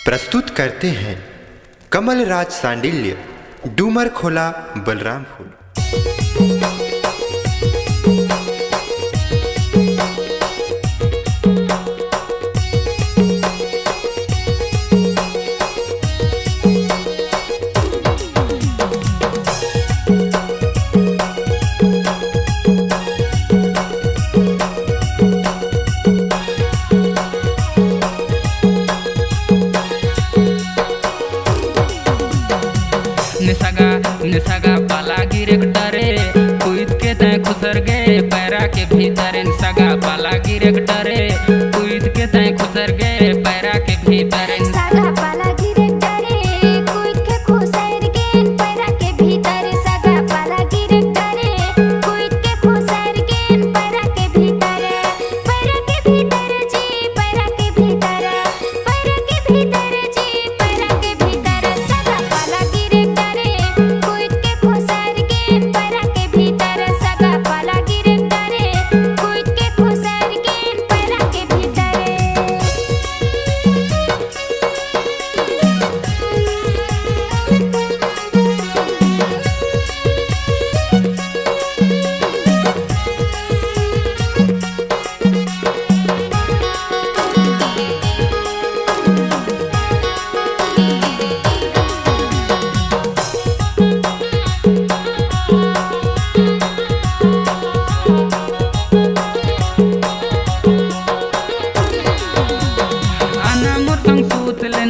प्रस्तुत करते हैं कमल राज सांडिल्य डूमर खोला बलरामपुर। निसगा पाला गिरे डरे कुद के तय खुसर गए पैरा के भीतर। निसगा पाला गिरे डरे कुद के तय खुसर गए पैरा के भीतर। सगा पाला गिरे डरे कुद के खुसर गए पैरा के भीतर। सगा पाला गिरे डरे कुद के खुसर गए पैरा के भीतर। पैरा के भीतर जी पैरा के भीतर। पैरा के भीतर जी पैरा के भीतर। सगा पाला गिरे डरे कुद के खुसर गए पैरा के भीतर। सगा पाला गिरे डरे कुद के खुसर गए पैरा के भीतर।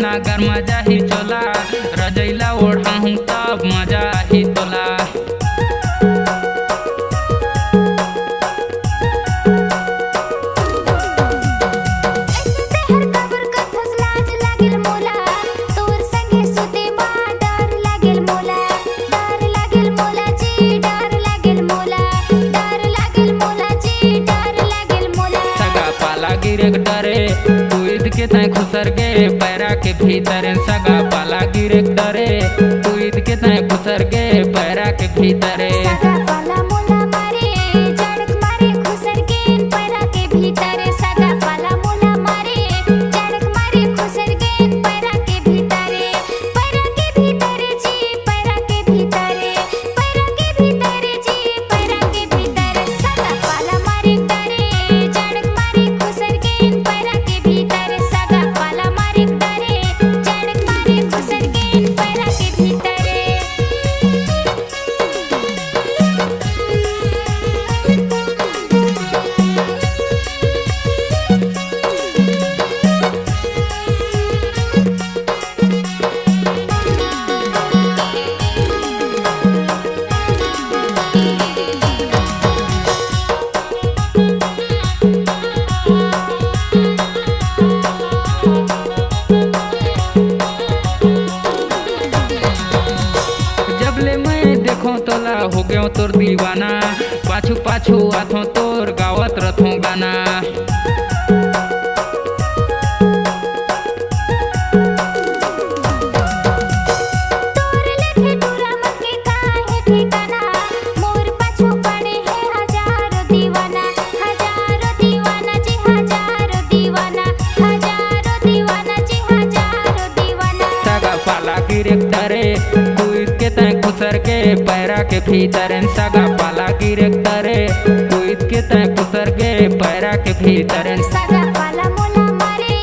नागर मजा ही चोला रजैला ओढ़ा हूँ तब मजा ही तोला। डरे कुद के तय खुसर गए पैरा के भीतर। सगा पाला गिरे डरे कुद के तय खुसर गए पैरा के भीतर। सगा पाला मोला मारे जड़क मारे खुसर गए पैरा के भीतर। सगा पाला मोला मारे जड़क मारे खुसर गए पैरा के भीतर। पैरा के भीतर जी पैरा के भीतर। पैरा के भीतर जी पैरा के भीतर। सगा पाला मारे डरे जड़क मारे खुसर गए पैरा के भीतर। सगा पाला मारे डरे जड़क मारे खुसर गए पैरा के भीतर। जबले मैं देखो तोला हो गयो तोर दीवाना। पाछू पाछू आथो तोर गावत रथो गाना। डरे कुद के तय खुसर के पैरा के भीतर। सगा पाला गिरे डरे कुद के तय खुसर के पैरा के भीतर। सगा पाला मोला मारे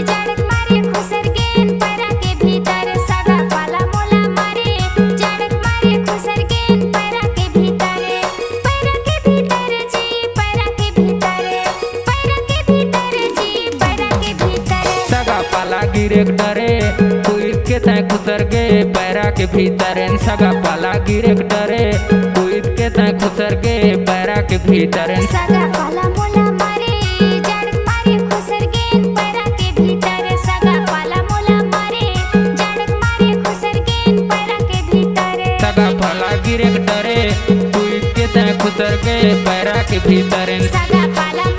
जड़क मारे खुसर गए पैरा के भीतर। सगा पाला मोला मारे जड़क मारे खुसर गए पैरा के भीतर। पैरा के भीतर जी पैरा के भीतर। पैरा के भीतर जी पैरा के भीतर। सगा पाला गिरे डरे कुद के तय खुसर गए पैरा के भीतर। सगा पाला गिरे डरे कुद के तय खुसर गए पैरा के भीतर। सगा पाला मोला मारे जड़क मारे खुसर गए पैरा के भीतर। सगा पाला मोला मारे जड़क मारे खुसर गए पैरा के भीतर। सगा पाला गिरे डरे कुद के तय खुसर गए पैरा के भीतर। सगा पाला